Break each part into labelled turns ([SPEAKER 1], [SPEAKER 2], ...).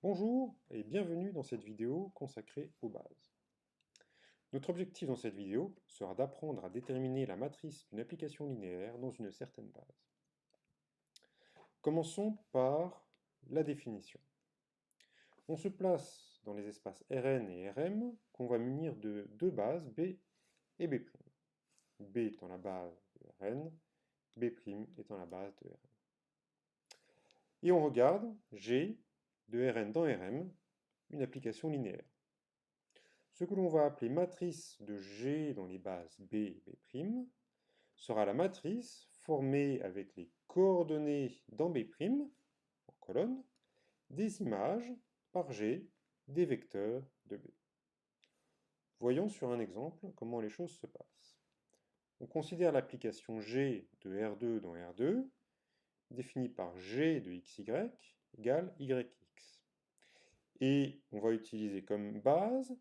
[SPEAKER 1] Bonjour et bienvenue dans cette vidéo consacrée aux bases. Notre objectif dans cette vidéo sera d'apprendre à déterminer la matrice d'une application linéaire dans une certaine base. Commençons par la définition. On se place dans les espaces Rn et Rm qu'on va munir de deux bases B et B'. B étant la base de Rn, B' étant la base de Rm. Et on regarde G de Rn dans Rm, une application linéaire. Ce que l'on va appeler matrice de G dans les bases B et B' sera la matrice formée avec les coordonnées dans B', en colonne, des images par G des vecteurs de B. Voyons sur un exemple comment les choses se passent. On considère l'application G de R2 dans R2, définie par G de XY égale YX. Et on va utiliser comme base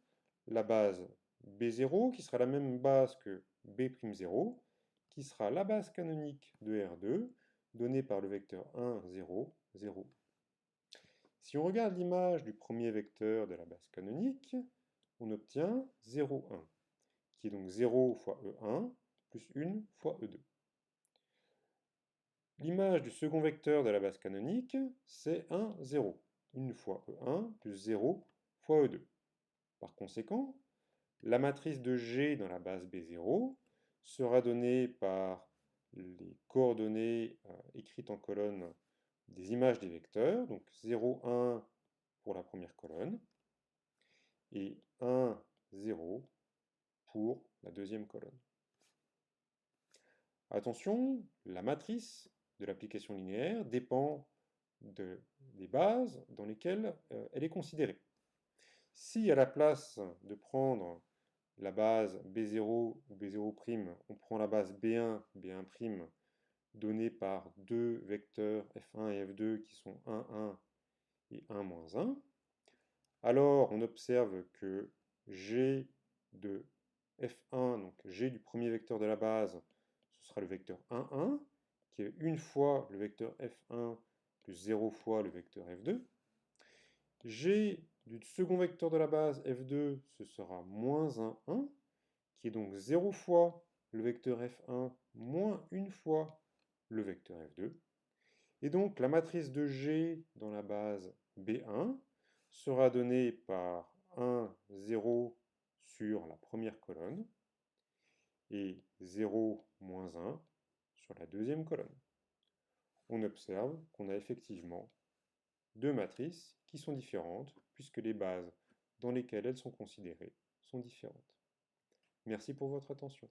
[SPEAKER 1] la base B0, qui sera la même base que B'0, qui sera la base canonique de R2, donnée par le vecteur 1, 0, 0. Si on regarde l'image du premier vecteur de la base canonique, on obtient 0, 1, qui est donc 0 fois E1 plus 1 fois E2. L'image du second vecteur de la base canonique, c'est 1, 0, 1 fois E1 plus 0 fois E2. Par conséquent, la matrice de G dans la base B0 sera donnée par les coordonnées écrites en colonne des images des vecteurs, donc 0, 1 pour la première colonne, et 1, 0 pour la deuxième colonne. Attention, la matrice de l'application linéaire dépend des bases dans lesquelles elle est considérée. Si à la place de prendre la base B0 ou B0', on prend la base B1, B1', donnée par deux vecteurs F1 et F2 qui sont 1, 1 et 1, moins 1, alors on observe que G de F1, donc G du premier vecteur de la base, ce sera le vecteur 1, 1, qui est une fois le vecteur F1 plus 0 fois le vecteur F2. G du second vecteur de la base F2, ce sera moins 1, 1, qui est donc 0 fois le vecteur F1 moins 1 fois le vecteur F2. Et donc la matrice de G dans la base B1 sera donnée par 1, 0 sur la première colonne et 0, moins 1 sur la deuxième colonne. On observe qu'on a effectivement deux matrices qui sont différentes puisque les bases dans lesquelles elles sont considérées sont différentes. Merci pour votre attention.